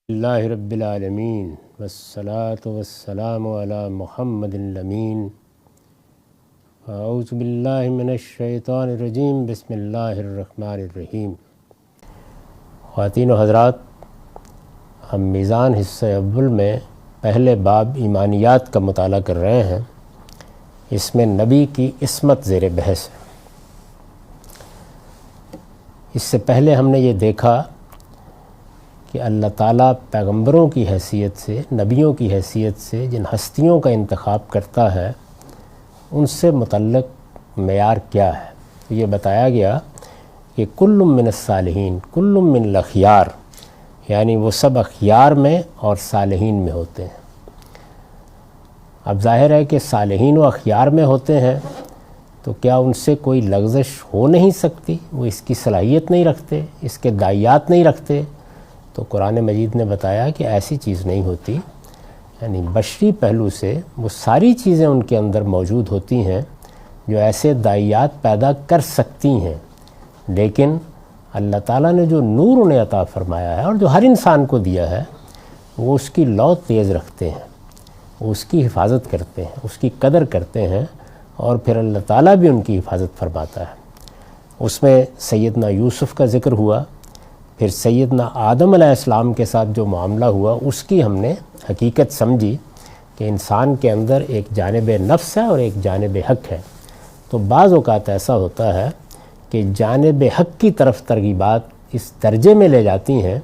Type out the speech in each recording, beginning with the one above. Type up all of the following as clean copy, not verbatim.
اللہ رب العالمین والصلاة والسلام علی محمد الامین اعوذ باللہ من الشیطان الرجیم بسم اللہ الرحمن الرحیم۔ خواتین و حضرات، ہم میزان حصہ اول میں پہلے باب ایمانیات کا مطالعہ کر رہے ہیں۔ اس میں نبی کی عصمت زیر بحث ہے۔ اس سے پہلے ہم نے یہ دیکھا کہ اللہ تعالیٰ پیغمبروں کی حیثیت سے، نبیوں کی حیثیت سے جن ہستیوں کا انتخاب کرتا ہے ان سے متعلق معیار کیا ہے۔ تو یہ بتایا گیا کہ کل من الصالحین کل من الاخیار، یعنی وہ سب اخیار میں اور صالحین میں ہوتے ہیں۔ اب ظاہر ہے کہ صالحین و اخیار میں ہوتے ہیں تو کیا ان سے کوئی لغزش ہو نہیں سکتی؟ وہ اس کی صلاحیت نہیں رکھتے، اس کے داعیات نہیں رکھتے؟ تو قرآن مجید نے بتایا کہ ایسی چیز نہیں ہوتی، یعنی بشری پہلو سے وہ ساری چیزیں ان کے اندر موجود ہوتی ہیں جو ایسے داعیات پیدا کر سکتی ہیں، لیکن اللہ تعالیٰ نے جو نور انہیں عطا فرمایا ہے اور جو ہر انسان کو دیا ہے وہ اس کی لو تیز رکھتے ہیں، وہ اس کی حفاظت کرتے ہیں، اس کی قدر کرتے ہیں، اور پھر اللہ تعالیٰ بھی ان کی حفاظت فرماتا ہے۔ اس میں سیدنا یوسف کا ذکر ہوا، پھر سیدنا آدم علیہ السلام کے ساتھ جو معاملہ ہوا اس کی ہم نے حقیقت سمجھی کہ انسان کے اندر ایک جانب نفس ہے اور ایک جانب حق ہے۔ تو بعض اوقات ایسا ہوتا ہے کہ جانب حق کی طرف ترغیبات اس درجے میں لے جاتی ہیں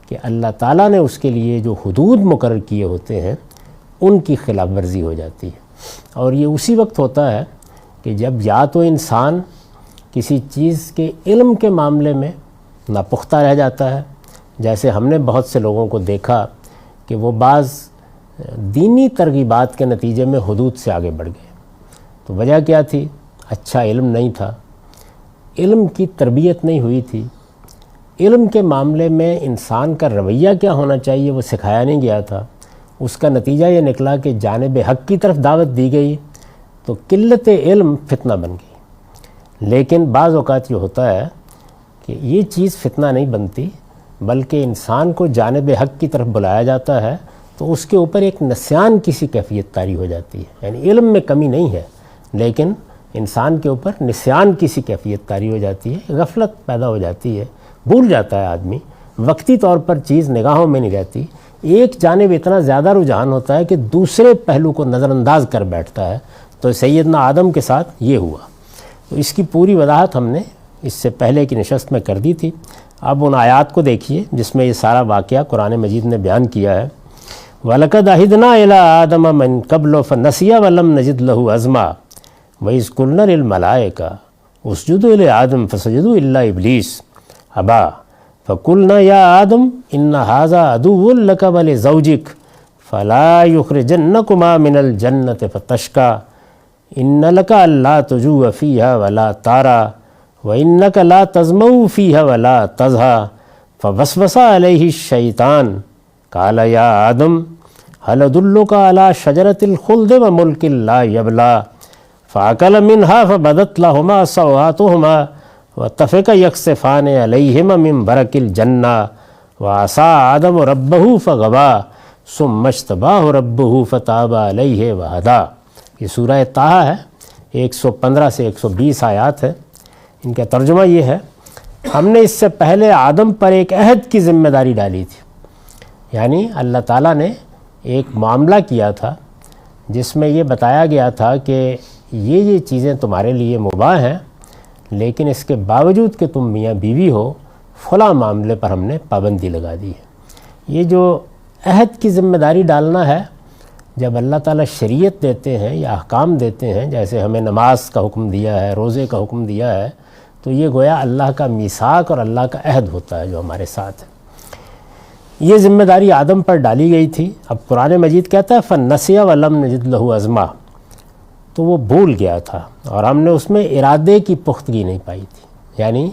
کہ اللہ تعالیٰ نے اس کے لیے جو حدود مقرر کیے ہوتے ہیں ان کی خلاف ورزی ہو جاتی ہے، اور یہ اسی وقت ہوتا ہے کہ جب یا تو انسان کسی چیز کے علم کے معاملے میں ناپختہ رہ جاتا ہے، جیسے ہم نے بہت سے لوگوں کو دیکھا کہ وہ بعض دینی ترغیبات کے نتیجے میں حدود سے آگے بڑھ گئے۔ تو وجہ کیا تھی؟ اچھا علم نہیں تھا، علم کی تربیت نہیں ہوئی تھی، علم کے معاملے میں انسان کا رویہ کیا ہونا چاہیے وہ سکھایا نہیں گیا تھا۔ اس کا نتیجہ یہ نکلا کہ جانب حق کی طرف دعوت دی گئی تو قلت علم فتنہ بن گئی۔ لیکن بعض اوقات یہ ہوتا ہے کہ یہ چیز فتنہ نہیں بنتی، بلکہ انسان کو جانب حق کی طرف بلایا جاتا ہے تو اس کے اوپر ایک نسیان کسی کیفیت طاری ہو جاتی ہے، یعنی علم میں کمی نہیں ہے لیکن انسان کے اوپر نسیان کسی کیفیت طاری ہو جاتی ہے، غفلت پیدا ہو جاتی ہے، بھول جاتا ہے آدمی، وقتی طور پر چیز نگاہوں میں نہیں رہتی، ایک جانب اتنا زیادہ رجحان ہوتا ہے کہ دوسرے پہلو کو نظر انداز کر بیٹھتا ہے۔ تو سیدنا آدم کے ساتھ یہ ہوا۔ تو اس کی پوری وضاحت ہم نے اس سے پہلے کی نشست میں کر دی تھی۔ اب ان آیات کو دیکھیے جس میں یہ سارا واقعہ قرآن مجید نے بیان کیا ہے۔ وَلَقَدْ عَهِدْنَا إِلَىٰ آدَمَ مِن قَبْلُ فَنَسِيَ وَلَمْ نَجِدْ لَهُ عَزْمًا وَإِذْ قُلْنَا لِلْمَلَائِكَةِ اسْجُدُوا لِآدَمَ فَسَجَدُوا إِلَّا إِبْلِيسَ أَبَىٰ فَقُلْنَا يَا آدَمُ إِنَّ هَٰذَا عَدُوٌّ لَكَ وَلِزَوْجِكَ فَلَا يُخْرِجَنَّكُمَا مِنَ الْجَنَّةِ فَتَشْقَىٰ إِنَّ لَكَ أَلَّا تَجُوعَ فِيهَا وَلَا تَعْرَىٰ وَإِنَّكَ لَا تَظْمَأُ فِيهَا وَلَا تَضْحَىٰ فَوَسْوَسَ عَلَيْهِ الشَّيْطَانُ قَالَ يَا آدَمُ هَلْ أَدُلُّكَ عَلَىٰ شَجَرَةِ الْخُلْدِ وَمُلْكٍ لَا يَبْلَىٰ فَأَكَلَ مِنْهَا فَبَدَتْ لَهُمَا سَوْآتُهُمَا وَطَفِقَ يَخْصِفَانِ عَلَيْهِمَا مِنْ وَرَقِ الْجَنَّةِ وَعَصَىٰ آدَمُ رَبَّهُ فَغَوَىٰ ثُمَّ اجْتَبَاهُ رَبُّهُ فَتَابَ عَلَيْهِ وَهَدَىٰ۔ یہ سورہ طٰہٰ ہے، 115 سے 120 آیات ہے۔ ان کا ترجمہ یہ ہے، ہم نے اس سے پہلے آدم پر ایک عہد کی ذمہ داری ڈالی تھی، یعنی اللہ تعالیٰ نے ایک معاملہ کیا تھا جس میں یہ بتایا گیا تھا کہ یہ چیزیں تمہارے لیے مباح ہیں، لیکن اس کے باوجود کہ تم میاں بیوی ہو فلاں معاملے پر ہم نے پابندی لگا دی ہے۔ یہ جو عہد کی ذمہ داری ڈالنا ہے، جب اللہ تعالیٰ شریعت دیتے ہیں یا احکام دیتے ہیں، جیسے ہمیں نماز کا حکم دیا ہے، روزے کا حکم دیا ہے، تو یہ گویا اللہ کا میثاق اور اللہ کا عہد ہوتا ہے جو ہمارے ساتھ ہے۔ یہ ذمہ داری آدم پر ڈالی گئی تھی۔ اب قرآن مجید کہتا ہے فَنَسِيَ وَلَمْ نَجِدْ لَهُ عَزْمًا، تو وہ بھول گیا تھا اور ہم نے اس میں ارادے کی پختگی نہیں پائی تھی، یعنی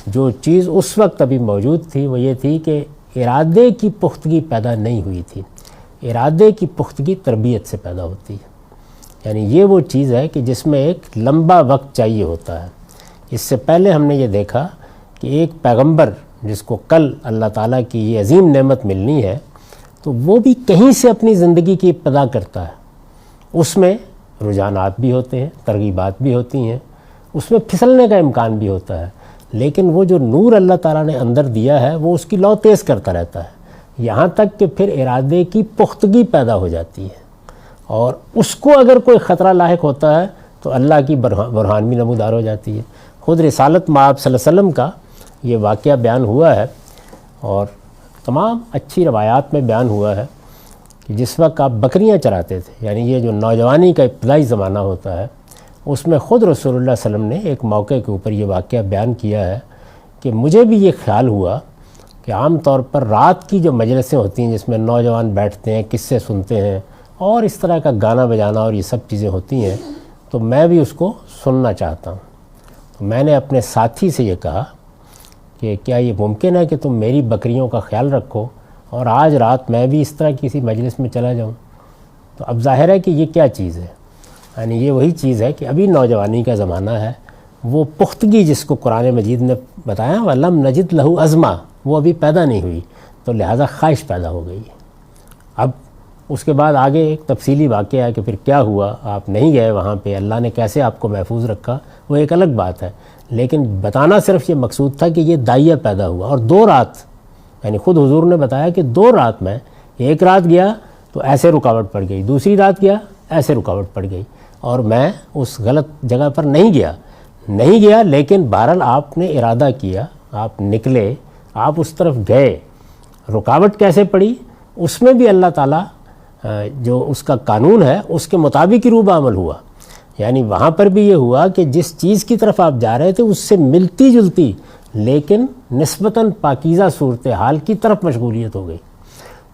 جو چیز اس وقت ابھی موجود تھی وہ یہ تھی کہ ارادے کی پختگی پیدا نہیں ہوئی تھی۔ ارادے کی پختگی تربیت سے پیدا ہوتی ہے، یعنی یہ وہ چیز ہے کہ جس میں ایک لمبا وقت چاہیے ہوتا ہے۔ اس سے پہلے ہم نے یہ دیکھا کہ ایک پیغمبر جس کو کل اللہ تعالیٰ کی یہ عظیم نعمت ملنی ہے تو وہ بھی کہیں سے اپنی زندگی کی ابتدا کرتا ہے. اس میں رجحانات بھی ہوتے ہیں, ترغیبات بھی ہوتی ہیں, اس میں پھسلنے کا امکان بھی ہوتا ہے, لیکن وہ جو نور اللہ تعالیٰ نے اندر دیا ہے وہ اس کی لو تیز کرتا رہتا ہے, یہاں تک کہ پھر ارادے کی پختگی پیدا ہو جاتی ہے, اور اس کو اگر کوئی خطرہ لاحق ہوتا ہے تو اللہ کی برہان بھی نمودار ہو جاتی ہے. خود رسالت مآب صلی اللہ علیہ وسلم کا یہ واقعہ بیان ہوا ہے, اور تمام اچھی روایات میں بیان ہوا ہے کہ جس وقت آپ بکریاں چراتے تھے, یعنی یہ جو نوجوانی کا ابتدائی زمانہ ہوتا ہے, اس میں خود رسول اللہ صلی اللہ علیہ وسلم نے ایک موقع کے اوپر یہ واقعہ بیان کیا ہے کہ مجھے بھی یہ خیال ہوا کہ عام طور پر رات کی جو مجلسیں ہوتی ہیں جس میں نوجوان بیٹھتے ہیں, قصے سنتے ہیں, اور اس طرح کا گانا بجانا اور یہ سب چیزیں ہوتی ہیں, تو میں بھی اس کو سننا چاہتا ہوں. تو میں نے اپنے ساتھی سے یہ کہا کہ کیا یہ ممکن ہے کہ تم میری بکریوں کا خیال رکھو اور آج رات میں بھی اس طرح کسی مجلس میں چلا جاؤں؟ تو اب ظاہر ہے کہ یہ کیا چیز ہے, یعنی یہ وہی چیز ہے کہ ابھی نوجوانی کا زمانہ ہے, وہ پختگی جس کو قرآن مجید نے بتایا وَلَمْ نَجِدْ لَهُ عَزْمًا, وہ ابھی پیدا نہیں ہوئی, تو لہٰذا خواہش پیدا ہو گئی. اب اس کے بعد آگے ایک تفصیلی واقعہ ہے کہ پھر کیا ہوا, آپ نہیں گئے وہاں پہ, اللہ نے کیسے آپ کو محفوظ رکھا, وہ ایک الگ بات ہے, لیکن بتانا صرف یہ مقصود تھا کہ یہ داعیہ پیدا ہوا. اور 2 رات, یعنی خود حضور نے بتایا کہ 2 رات میں, ایک رات گیا تو ایسے رکاوٹ پڑ گئی, دوسری رات گیا ایسے رکاوٹ پڑ گئی, اور میں اس غلط جگہ پر نہیں گیا, لیکن بہرحال آپ نے ارادہ کیا, آپ نکلے, آپ اس طرف گئے. رکاوٹ کیسے پڑی, اس میں بھی اللہ تعالیٰ جو اس کا قانون ہے اس کے مطابق ہی روبہ عمل ہوا. یعنی وہاں پر بھی یہ ہوا کہ جس چیز کی طرف آپ جا رہے تھے اس سے ملتی جلتی لیکن نسبتاً پاکیزہ صورتحال کی طرف مشغولیت ہو گئی.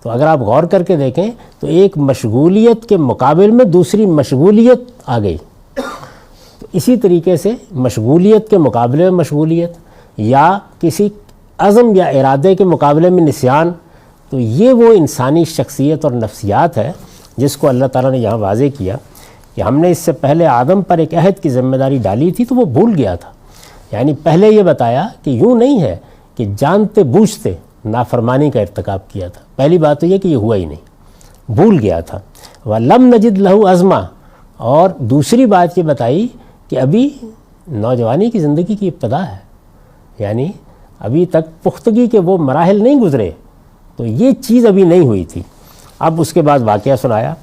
تو اگر آپ غور کر کے دیکھیں تو ایک مشغولیت کے مقابل میں دوسری مشغولیت آ گئی. تو اسی طریقے سے مشغولیت کے مقابلے میں مشغولیت, یا کسی عزم یا ارادے کے مقابلے میں نسیان, تو یہ وہ انسانی شخصیت اور نفسیات ہے جس کو اللہ تعالیٰ نے یہاں واضح کیا کہ ہم نے اس سے پہلے آدم پر ایک عہد کی ذمہ داری ڈالی تھی تو وہ بھول گیا تھا. یعنی پہلے یہ بتایا کہ یوں نہیں ہے کہ جانتے بوجھتے نافرمانی کا ارتکاب کیا تھا. پہلی بات تو یہ کہ یہ ہوا ہی نہیں, بھول گیا تھا. وَلَمْ نَجِدْ لَهُ عَزْمًا, اور دوسری بات یہ بتائی کہ ابھی نوجوانی کی زندگی کی ابتدا ہے, یعنی ابھی تک پختگی کے وہ مراحل نہیں گزرے, تو یہ چیز ابھی نہیں ہوئی تھی. اب اس کے بعد واقعہ سنایا,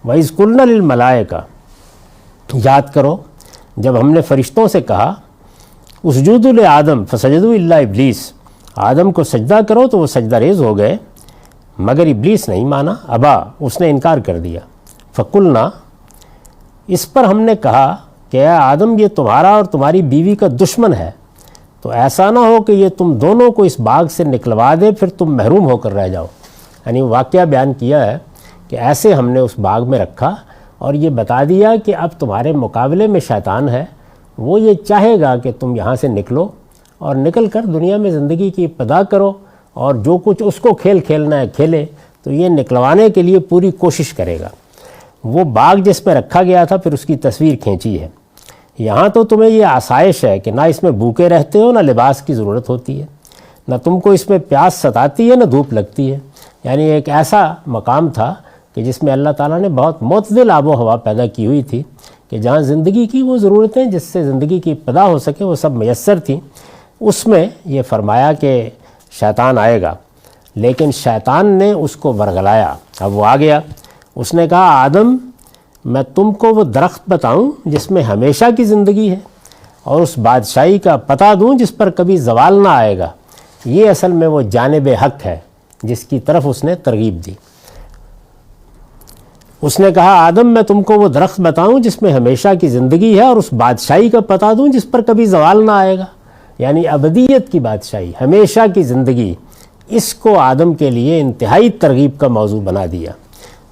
وَإِذْ قُلْنَا لِلْمَلَائِكَةِ, یاد کرو جب ہم نے فرشتوں سے کہا اسجدوا لآدم فسجدوا الا ابلیس, آدم کو سجدہ کرو تو وہ سجدہ ریز ہو گئے مگر ابلیس نہیں مانا, ابا, اس نے انکار کر دیا. فقلنا, اس پر ہم نے کہا کہ اے آدم یہ تمہارا اور تمہاری بیوی کا دشمن ہے, تو ایسا نہ ہو کہ یہ تم دونوں کو اس باغ سے نکلوا دے پھر تم محروم ہو کر رہ جاؤ. یعنی واقعہ بیان کیا ہے کہ ایسے ہم نے اس باغ میں رکھا اور یہ بتا دیا کہ اب تمہارے مقابلے میں شیطان ہے, وہ یہ چاہے گا کہ تم یہاں سے نکلو اور نکل کر دنیا میں زندگی کی ابتدا کرو, اور جو کچھ اس کو کھیل کھیلنا ہے کھیلے, تو یہ نکلوانے کے لیے پوری کوشش کرے گا. وہ باغ جس میں رکھا گیا تھا پھر اس کی تصویر کھینچی ہے. یہاں تو تمہیں یہ آسائش ہے کہ نہ اس میں بھوکے رہتے ہو, نہ لباس کی ضرورت ہوتی ہے, نہ تم کو اس میں پیاس ستاتی ہے, نہ دھوپ لگتی ہے. یعنی ایک ایسا مقام تھا کہ جس میں اللہ تعالیٰ نے بہت معتدل آب و ہوا پیدا کی ہوئی تھی کہ جہاں زندگی کی وہ ضرورتیں جس سے زندگی کی ابتدا ہو سکے وہ سب میسر تھیں. اس میں یہ فرمایا کہ شیطان آئے گا, لیکن شیطان نے اس کو ورغلایا. اب وہ آ گیا, اس نے کہا آدم میں تم کو وہ درخت بتاؤں جس میں ہمیشہ کی زندگی ہے, اور اس بادشاہی کا پتہ دوں جس پر کبھی زوال نہ آئے گا. یہ اصل میں وہ جانب حق ہے جس کی طرف اس نے ترغیب دی. اس نے کہا آدم میں تم کو وہ درخت بتاؤں جس میں ہمیشہ کی زندگی ہے, اور اس بادشاہی کا پتہ دوں جس پر کبھی زوال نہ آئے گا. یعنی ابدیت کی بادشاہی, ہمیشہ کی زندگی, اس کو آدم کے لیے انتہائی ترغیب کا موضوع بنا دیا.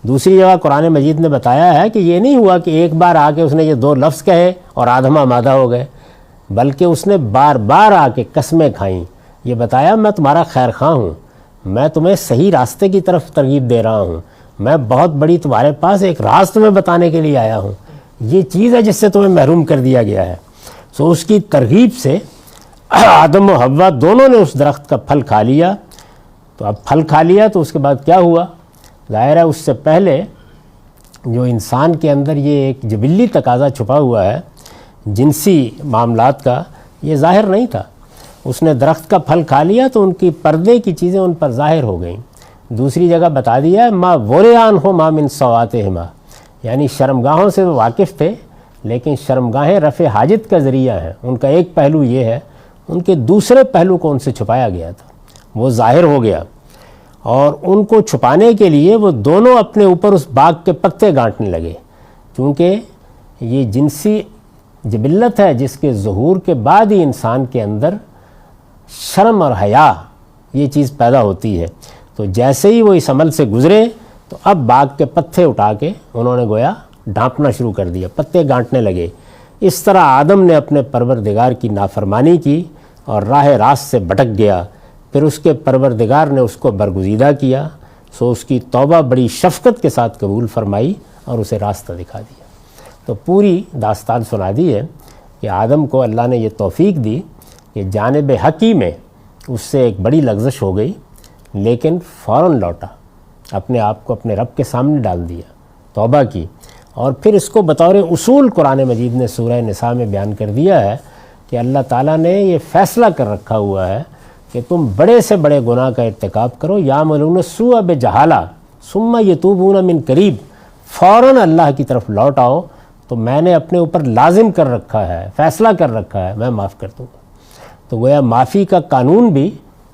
دوسری جگہ قرآن مجید نے بتایا ہے کہ یہ نہیں ہوا کہ ایک بار آ کے اس نے یہ 2 لفظ کہے اور آدم آمادہ ہو گئے, بلکہ اس نے بار بار آ کے قسمیں کھائیں. یہ بتایا میں تمہارا خیر خواہ ہوں, میں تمہیں صحیح راستے کی طرف ترغیب دے رہا ہوں, میں بہت بڑی تمہارے پاس ایک راز تمہیں بتانے کے لیے آیا ہوں, یہ چیز ہے جس سے تمہیں محروم کر دیا گیا ہے. سو اس کی ترغیب سے آدم و حوا دونوں نے اس درخت کا پھل کھا لیا. تو اب پھل کھا لیا تو اس کے بعد کیا ہوا ظاہر ہے اس سے پہلے جو انسان کے اندر یہ ایک جبلی تقاضا چھپا ہوا ہے جنسی معاملات کا، یہ ظاہر نہیں تھا۔ اس نے درخت کا پھل کھا لیا تو ان کی پردے کی چیزیں ان پر ظاہر ہو گئیں۔ دوسری جگہ بتا دیا ہے ما ورعان ہو ما من سواتہما، یعنی شرمگاہوں سے وہ واقف تھے، لیکن شرمگاہیں رفع حاجت کا ذریعہ ہیں۔ ان کا ایک پہلو یہ ہے، ان کے دوسرے پہلو کو ان سے چھپایا گیا تھا، وہ ظاہر ہو گیا، اور ان کو چھپانے کے لیے وہ دونوں اپنے اوپر اس باغ کے پتے گانٹنے لگے، کیونکہ یہ جنسی جبلت ہے جس کے ظہور کے بعد ہی انسان کے اندر شرم اور حیا یہ چیز پیدا ہوتی ہے۔ تو جیسے ہی وہ اس عمل سے گزرے تو اب باغ کے پتے اٹھا کے انہوں نے گویا ڈھانپنا شروع کر دیا، پتے گانٹنے لگے۔ اس طرح آدم نے اپنے پروردگار کی نافرمانی کی اور راہ راست سے بھٹک گیا، پھر اس کے پروردگار نے اس کو برگزیدہ کیا، سو اس کی توبہ بڑی شفقت کے ساتھ قبول فرمائی اور اسے راستہ دکھا دیا۔ تو پوری داستان سنا دی ہے کہ آدم کو اللہ نے یہ توفیق دی کہ جانب حقی میں اس سے ایک بڑی لغزش ہو گئی، لیکن فوراً لوٹا، اپنے آپ کو اپنے رب کے سامنے ڈال دیا، توبہ کی، اور پھر اس کو بطور اصول قرآن مجید نے سورہ نساء میں بیان کر دیا ہے کہ اللہ تعالیٰ نے یہ فیصلہ کر رکھا ہوا ہے کہ تم بڑے سے بڑے گناہ کا ارتکاب کرو، یعملون السوء بجہالہ ثم یتوبون من قریب، فوراً اللہ کی طرف لوٹ آؤ، تو میں نے اپنے اوپر لازم کر رکھا ہے، فیصلہ کر رکھا ہے، میں معاف کر دوں گا۔ تو گویا معافی کا قانون بھی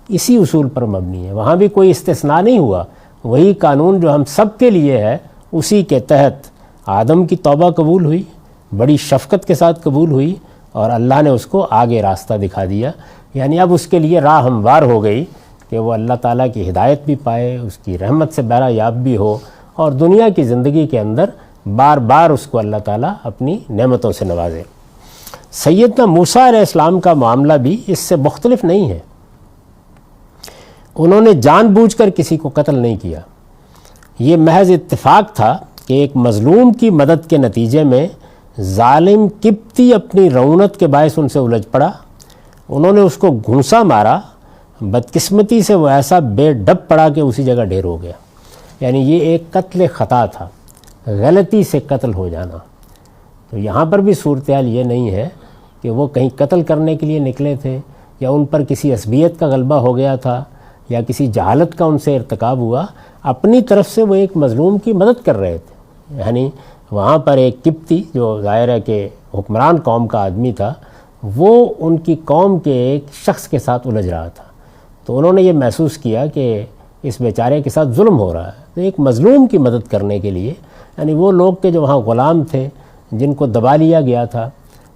اسی اصول پر مبنی ہے، وہاں بھی کوئی استثناء نہیں ہوا، وہی قانون جو ہم سب کے لیے ہے، اسی کے تحت آدم کی توبہ قبول ہوئی، بڑی شفقت کے ساتھ قبول ہوئی، اور اللہ نے اس کو آگے راستہ دکھا دیا، یعنی اب اس کے لیے راہ ہموار ہو گئی کہ وہ اللہ تعالیٰ کی ہدایت بھی پائے، اس کی رحمت سے بہرہ یاب بھی ہو، اور دنیا کی زندگی کے اندر بار بار اس کو اللہ تعالیٰ اپنی نعمتوں سے نوازے۔ سیدنا موسیٰ علیہ السلام کا معاملہ بھی اس سے مختلف نہیں ہے، انہوں نے جان بوجھ کر کسی کو قتل نہیں کیا، یہ محض اتفاق تھا کہ ایک مظلوم کی مدد کے نتیجے میں ظالم قبطی اپنی رعونت کے باعث ان سے الجھ پڑا، انہوں نے اس کو گھونسا مارا، بدقسمتی سے وہ ایسا بے ڈب پڑا کہ اسی جگہ ڈھیر ہو گیا، یعنی یہ ایک قتل خطا تھا، غلطی سے قتل ہو جانا۔ تو یہاں پر بھی صورتحال یہ نہیں ہے کہ وہ کہیں قتل کرنے کے لیے نکلے تھے، یا ان پر کسی عصبیت کا غلبہ ہو گیا تھا، یا کسی جہالت کا ان سے ارتکاب ہوا، اپنی طرف سے وہ ایک مظلوم کی مدد کر رہے تھے۔ یعنی وہاں پر ایک قبطی جو ظاہر ہے کہ حکمران قوم کا آدمی تھا، وہ ان کی قوم کے ایک شخص کے ساتھ الجھ رہا تھا، تو انہوں نے یہ محسوس کیا کہ اس بیچارے کے ساتھ ظلم ہو رہا ہے، تو ایک مظلوم کی مدد کرنے کے لیے، یعنی وہ لوگ کہ جو وہاں غلام تھے، جن کو دبا لیا گیا تھا،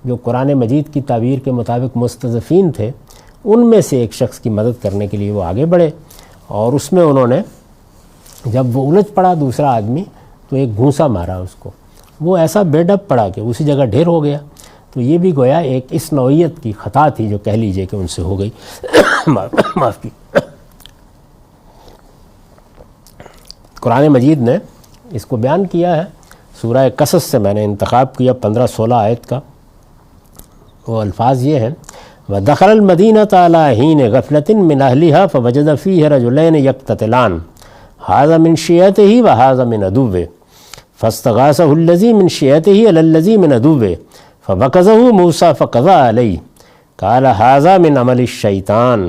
جو قرآن مجید کی تعبیر کے مطابق مستضعفین تھے، ان میں سے ایک شخص کی مدد کرنے کے لیے وہ آگے بڑھے، اور اس میں انہوں نے جب وہ الجھ پڑا دوسرا آدمی تو ایک گھونسا مارا اس کو، وہ ایسا بے ڈب پڑا کہ اسی جگہ ڈھیر ہو گیا۔ تو یہ بھی گویا ایک اس نوعیت کی خطا تھی جو کہہ لیجئے کہ ان سے ہو گئی۔ معاف کی۔ قرآن مجید نے اس کو بیان کیا ہے، سورہ قصص سے میں نے انتخاب کیا 15-16 آیت کا، وہ الفاظ یہ ہیں: وَدَخَلَ الْمَدِينَةَ عَلَىٰ حِينِ غَفْلَةٍ مِّنْ أَهْلِهَا فَوَجَدَ فِيهَا رَجُلَيْنِ يَقْتَتِلَانِ هَٰذَا مِنْ شِيعَتِهِ وَهَٰذَا مِنْ عَدُوِّهِ فَاسْتَغَاثَهُ الَّذِي مِنْ شِيعَتِهِ عَلَى الَّذِي مِنْ عَدُوِّهِ فَوَكَزَهُ مُوسَىٰ فَقَضَىٰ عَلَيْهِ قَالَ هَٰذَا مِنْ عَمَلِ الشَّيْطَانِ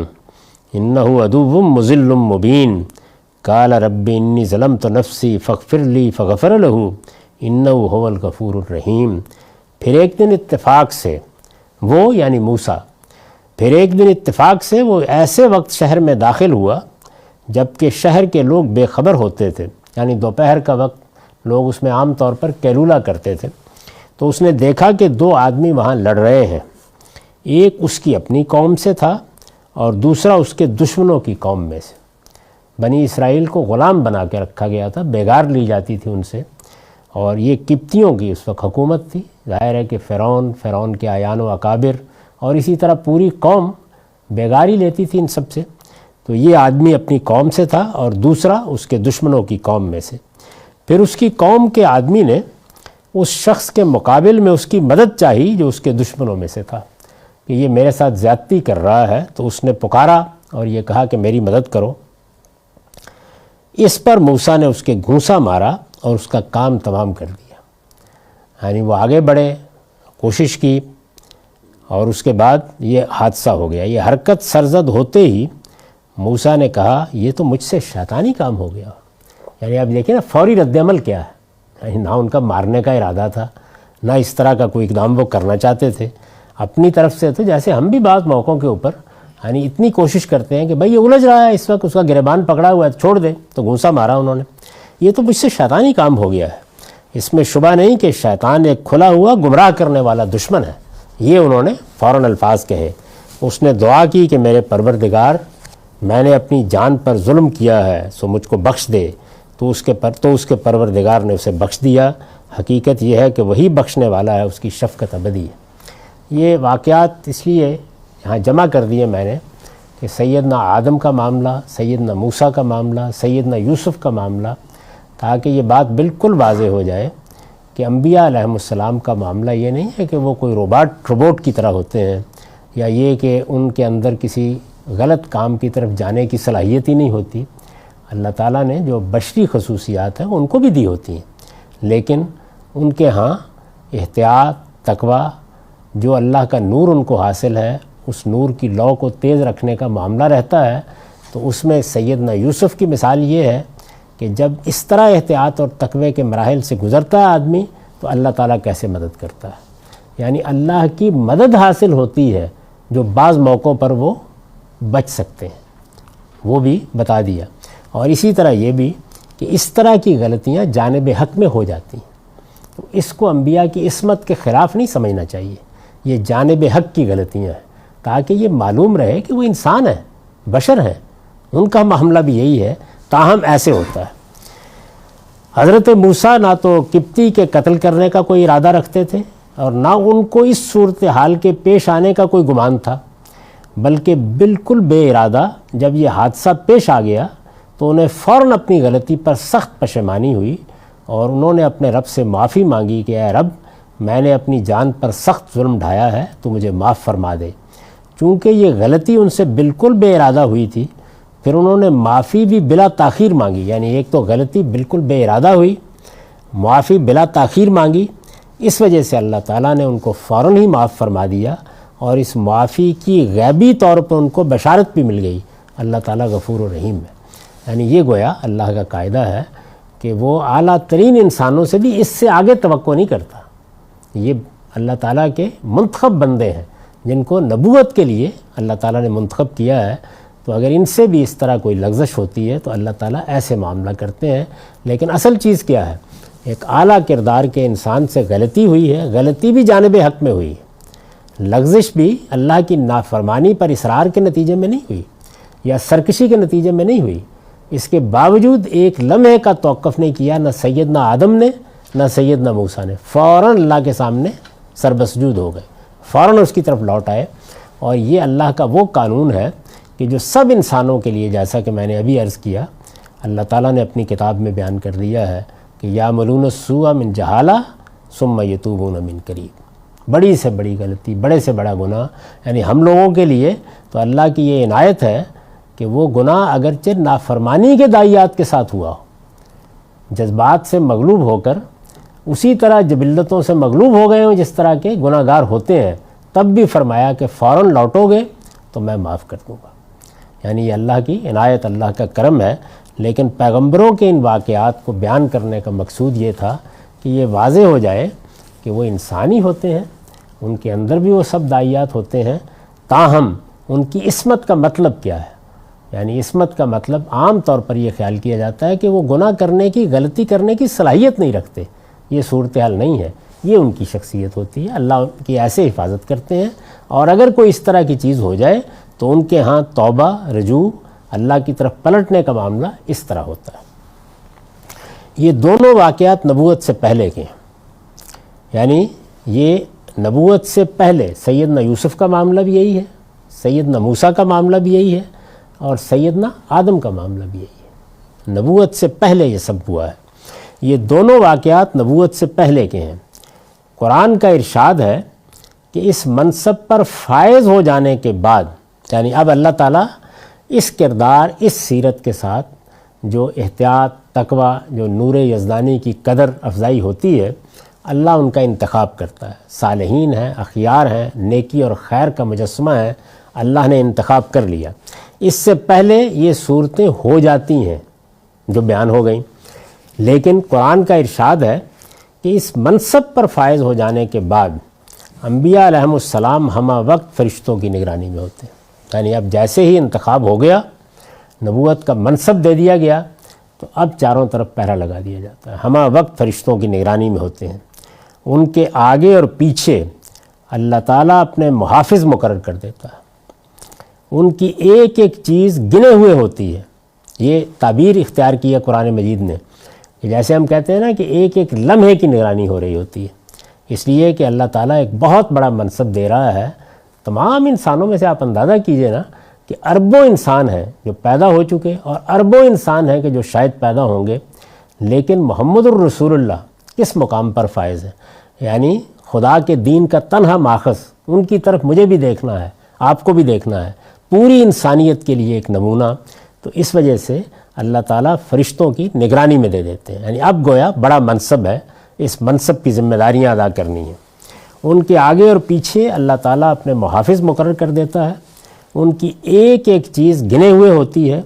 إِنَّهُ عَدُوٌّ مُضِلٌّ مُّبِينٌ قَالَ رَبِّ إِنِّي ظَلَمْتُ نَفْسِي فَاغْفِرْ لِي فَغَفَرَ لَهُ إِنَّهُ هُوَ الْغَفُورُ الرَّحِيمُ۔ پھر ایک دن اتفاق سے وہ یعنی موسیٰ، پھر ایک دن اتفاق سے وہ ایسے وقت شہر میں داخل ہوا جبکہ شہر کے لوگ بے خبر ہوتے تھے، یعنی دوپہر کا وقت لوگ اس میں عام طور پر قیلولہ کرتے تھے، تو اس نے دیکھا کہ دو آدمی وہاں لڑ رہے ہیں، ایک اس کی اپنی قوم سے تھا اور دوسرا اس کے دشمنوں کی قوم میں سے۔ بنی اسرائیل کو غلام بنا کے رکھا گیا تھا، بیگار لی جاتی تھی ان سے، اور یہ قبطیوں کی اس وقت حکومت تھی۔ ظاہر ہے کہ فرعون کے اعیان و اکابر اور اسی طرح پوری قوم بیگاری لیتی تھی ان سب سے، تو یہ آدمی اپنی قوم سے تھا اور دوسرا اس کے دشمنوں کی قوم میں سے۔ پھر اس کی قوم کے آدمی نے اس شخص کے مقابل میں اس کی مدد چاہی جو اس کے دشمنوں میں سے تھا کہ یہ میرے ساتھ زیادتی کر رہا ہے، تو اس نے پکارا اور یہ کہا کہ میری مدد کرو۔ اس پر موسیٰ نے اس کے گھونسا مارا اور اس کا کام تمام کر دیا۔ یعنی وہ آگے بڑھے، کوشش کی، اور اس کے بعد یہ حادثہ ہو گیا۔ یہ حرکت سرزد ہوتے ہی موسیٰ نے کہا یہ تو مجھ سے شیطانی کام ہو گیا۔ یعنی آپ دیکھیں نا فوری رد عمل کیا ہے، یعنی نہ ان کا مارنے کا ارادہ تھا، نہ اس طرح کا کوئی اقدام وہ کرنا چاہتے تھے اپنی طرف سے۔ تو جیسے ہم بھی بعض موقعوں کے اوپر یعنی اتنی کوشش کرتے ہیں کہ بھئی یہ الجھ رہا ہے اس وقت، اس کا گریبان پکڑا ہوا ہے، چھوڑ دے، تو گھونسا مارا انہوں نے۔ یہ تو مجھ سے شیطانی کام ہو گیا ہے، اس میں شبہ نہیں کہ شیطان ایک کھلا ہوا گمراہ کرنے والا دشمن ہے۔ یہ انہوں نے فوراً الفاظ کہے۔ اس نے دعا کی کہ میرے پروردگار، میں نے اپنی جان پر ظلم کیا ہے سو مجھ کو بخش دے، تو اس کے پروردگار نے اسے بخش دیا۔ حقیقت یہ ہے کہ وہی بخشنے والا ہے، اس کی شفقت ابدی ہے۔ یہ واقعات اس لیے یہاں جمع کر دیے میں نے کہ سیدنا آدم کا معاملہ، سیدنا موسیٰ کا معاملہ، سیدنا یوسف کا معاملہ، تاکہ یہ بات بالکل واضح ہو جائے کہ انبیاء علیہم السلام کا معاملہ یہ نہیں ہے کہ وہ کوئی روبوٹ کی طرح ہوتے ہیں، یا یہ کہ ان کے اندر کسی غلط کام کی طرف جانے کی صلاحیت ہی نہیں ہوتی۔ اللہ تعالیٰ نے جو بشری خصوصیات ہیں ان کو بھی دی ہوتی ہیں، لیکن ان کے ہاں احتیاط، تقوی، جو اللہ کا نور ان کو حاصل ہے، اس نور کی لو کو تیز رکھنے کا معاملہ رہتا ہے۔ تو اس میں سیدنا یوسف کی مثال یہ ہے کہ جب اس طرح احتیاط اور تقوی کے مراحل سے گزرتا ہے آدمی تو اللہ تعالیٰ کیسے مدد کرتا ہے، یعنی اللہ کی مدد حاصل ہوتی ہے جو بعض موقعوں پر وہ بچ سکتے ہیں، وہ بھی بتا دیا۔ اور اسی طرح یہ بھی کہ اس طرح کی غلطیاں جانب حق میں ہو جاتی ہیں، تو اس کو انبیاء کی عصمت کے خلاف نہیں سمجھنا چاہیے، یہ جانب حق کی غلطیاں ہیں، تاکہ یہ معلوم رہے کہ وہ انسان ہیں، بشر ہیں، ان کا معاملہ بھی یہی ہے، تاہم ایسے ہوتا ہے۔ حضرت موسیٰ نہ تو قبطی کے قتل کرنے کا کوئی ارادہ رکھتے تھے اور نہ ان کو اس صورتحال کے پیش آنے کا کوئی گمان تھا، بلکہ بالکل بے ارادہ جب یہ حادثہ پیش آ گیا تو انہیں فوراً اپنی غلطی پر سخت پشیمانی ہوئی اور انہوں نے اپنے رب سے معافی مانگی کہ اے رب، میں نے اپنی جان پر سخت ظلم ڈھایا ہے، تو مجھے معاف فرما دے۔ چونکہ یہ غلطی ان سے بالکل بے ارادہ ہوئی تھی، پھر انہوں نے معافی بھی بلا تاخیر مانگی، یعنی ایک تو غلطی بالکل بے ارادہ ہوئی، معافی بلا تاخیر مانگی، اس وجہ سے اللہ تعالیٰ نے ان کو فوراً ہی معاف فرما دیا، اور اس معافی کی غیبی طور پر ان کو بشارت بھی مل گئی۔ اللہ تعالیٰ غفور و رحیم ہے، یعنی یہ گویا اللہ کا قاعدہ ہے کہ وہ اعلیٰ ترین انسانوں سے بھی اس سے آگے توقع نہیں کرتا۔ یہ اللہ تعالیٰ کے منتخب بندے ہیں جن کو نبوت کے لیے اللہ تعالیٰ نے منتخب کیا ہے، تو اگر ان سے بھی اس طرح کوئی لغزش ہوتی ہے تو اللہ تعالیٰ ایسے معاملہ کرتے ہیں۔ لیکن اصل چیز کیا ہے؟ ایک اعلیٰ کردار کے انسان سے غلطی ہوئی ہے، غلطی بھی جانب حق میں ہوئی ہے، لغزش بھی اللہ کی نافرمانی پر اصرار کے نتیجے میں نہیں ہوئی یا سرکشی کے نتیجے میں نہیں ہوئی۔ اس کے باوجود ایک لمحے کا توقف نہیں کیا، نہ سیدنا آدم نے نہ سیدنا موسیٰ نے، فوراً اللہ کے سامنے سربسجود ہو گئے، فوراً اس کی طرف لوٹ آئے۔ اور یہ اللہ کا وہ قانون ہے کہ جو سب انسانوں کے لیے، جیسا کہ میں نے ابھی عرض کیا، اللہ تعالیٰ نے اپنی کتاب میں بیان کر دیا ہے کہ یعملون السوء من جہالہ ثم یتوبون من قریب۔ بڑی سے بڑی غلطی، بڑے سے بڑا گناہ، یعنی ہم لوگوں کے لیے تو اللہ کی یہ عنایت ہے کہ وہ گناہ اگرچہ نافرمانی کے داعیات کے ساتھ ہوا ہو، جذبات سے مغلوب ہو کر اسی طرح جبلتوں سے مغلوب ہو گئے ہوں جس طرح کے گناہ گار ہوتے ہیں، تب بھی فرمایا کہ فوراً لوٹو گے تو میں معاف کر دوں گا۔ یعنی یہ اللہ کی عنایت، اللہ کا کرم ہے۔ لیکن پیغمبروں کے ان واقعات کو بیان کرنے کا مقصود یہ تھا کہ یہ واضح ہو جائے کہ وہ انسانی ہوتے ہیں، ان کے اندر بھی وہ سب داعیات ہوتے ہیں، تاہم ان کی عصمت کا مطلب کیا ہے؟ یعنی عصمت کا مطلب عام طور پر یہ خیال کیا جاتا ہے کہ وہ گناہ کرنے کی، غلطی کرنے کی صلاحیت نہیں رکھتے۔ یہ صورتحال نہیں ہے، یہ ان کی شخصیت ہوتی ہے، اللہ ان کی ایسے حفاظت کرتے ہیں۔ اور اگر کوئی اس طرح کی چیز ہو جائے تو ان کے ہاں توبہ، رجوع، اللہ کی طرف پلٹنے کا معاملہ اس طرح ہوتا ہے۔ یہ دونوں واقعات نبوت سے پہلے کے ہیں، یعنی یہ نبوت سے پہلے سیدنا یوسف کا معاملہ بھی یہی ہے، سیدنا موسیٰ کا معاملہ بھی یہی ہے، اور سیدنا آدم کا معاملہ بھی یہی ہے۔ نبوت سے پہلے یہ سب ہوا ہے، یہ دونوں واقعات نبوت سے پہلے کے ہیں۔ قرآن کا ارشاد ہے کہ اس منصب پر فائز ہو جانے کے بعد، یعنی اب اللہ تعالیٰ اس کردار، اس سیرت کے ساتھ جو احتیاط، تقوی، جو نور یزدانی کی قدر افزائی ہوتی ہے، اللہ ان کا انتخاب کرتا ہے۔ صالحین ہیں، اخیار ہیں، نیکی اور خیر کا مجسمہ ہے، اللہ نے انتخاب کر لیا۔ اس سے پہلے یہ صورتیں ہو جاتی ہیں جو بیان ہو گئیں، لیکن قرآن کا ارشاد ہے کہ اس منصب پر فائز ہو جانے کے بعد انبیاء علیہم السلام ہمہ وقت فرشتوں کی نگرانی میں ہوتے ہیں۔ یعنی اب جیسے ہی انتخاب ہو گیا، نبوت کا منصب دے دیا گیا، تو اب چاروں طرف پہرا لگا دیا جاتا ہے، ہمہ وقت فرشتوں کی نگرانی میں ہوتے ہیں۔ ان کے آگے اور پیچھے اللہ تعالیٰ اپنے محافظ مقرر کر دیتا ہے، ان کی ایک ایک چیز گنے ہوئے ہوتی ہے۔ یہ تعبیر اختیار کی ہے قرآن مجید نے کہ جیسے ہم کہتے ہیں نا کہ ایک ایک لمحے کی نگرانی ہو رہی ہوتی ہے، اس لیے کہ اللہ تعالیٰ ایک بہت بڑا منصب دے رہا ہے۔ تمام انسانوں میں سے آپ اندازہ کیجئے نا کہ اربوں انسان ہیں جو پیدا ہو چکے، اور اربوں انسان ہیں کہ جو شاید پیدا ہوں گے، لیکن محمد الرسول اللہ کس مقام پر فائز ہے؟ یعنی خدا کے دین کا تنہا ماخذ، ان کی طرف مجھے بھی دیکھنا ہے، آپ کو بھی دیکھنا ہے، پوری انسانیت کے لیے ایک نمونہ۔ تو اس وجہ سے اللہ تعالیٰ فرشتوں کی نگرانی میں دے دیتے ہیں، یعنی اب گویا بڑا منصب ہے، اس منصب کی ذمہ داریاں ادا کرنی ہیں۔ ان کے آگے اور پیچھے اللہ تعالیٰ اپنے محافظ مقرر کر دیتا ہے، ان کی ایک ایک چیز گنے ہوئے ہوتی ہے،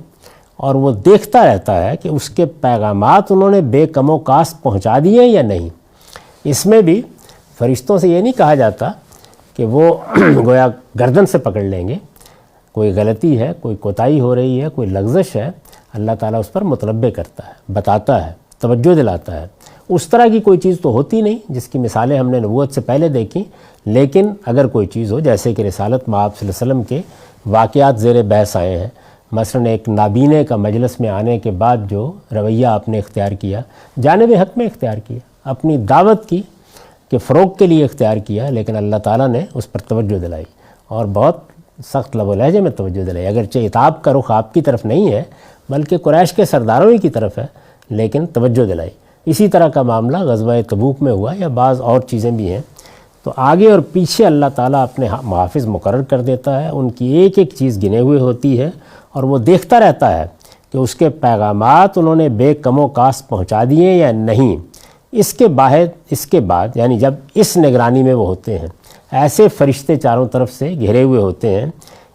اور وہ دیکھتا رہتا ہے کہ اس کے پیغامات انہوں نے بے کم و کاست پہنچا دیے یا نہیں۔ اس میں بھی فرشتوں سے یہ نہیں کہا جاتا کہ وہ گویا گردن سے پکڑ لیں گے، کوئی غلطی ہے، کوئی کوتاہی ہو رہی ہے، کوئی لغزش ہے، اللہ تعالیٰ اس پر متنبہ کرتا ہے، بتاتا ہے، توجہ دلاتا ہے۔ اس طرح کی کوئی چیز تو ہوتی نہیں جس کی مثالیں ہم نے نبوت سے پہلے دیکھیں، لیکن اگر کوئی چیز ہو جیسے کہ رسالت میں آپ صلی اللہ علیہ وسلم کے واقعات زیر بحث آئے ہیں، مثلا ایک نابینے کا مجلس میں آنے کے بعد جو رویہ آپ نے اختیار کیا، جانب حق میں اختیار کیا، اپنی دعوت کی کہ فروغ کے لیے اختیار کیا، لیکن اللہ تعالیٰ نے اس پر توجہ دلائی اور بہت سخت لب و لہجے میں توجہ دلائی۔ اگرچہ عتاب کا رخ آپ کی طرف نہیں ہے بلکہ قریش کے سرداروں ہی کی طرف ہے، لیکن توجہ دلائی۔ اسی طرح کا معاملہ غزوہ تبوک میں ہوا، یا بعض اور چیزیں بھی ہیں۔ تو آگے اور پیچھے اللہ تعالیٰ اپنے محافظ مقرر کر دیتا ہے، ان کی ایک ایک چیز گنے ہوئے ہوتی ہے، اور وہ دیکھتا رہتا ہے کہ اس کے پیغامات انہوں نے بے کم و کاست پہنچا دیے یا نہیں۔ اس کے بعد یعنی جب اس نگرانی میں وہ ہوتے ہیں، ایسے فرشتے چاروں طرف سے گھرے ہوئے ہوتے ہیں،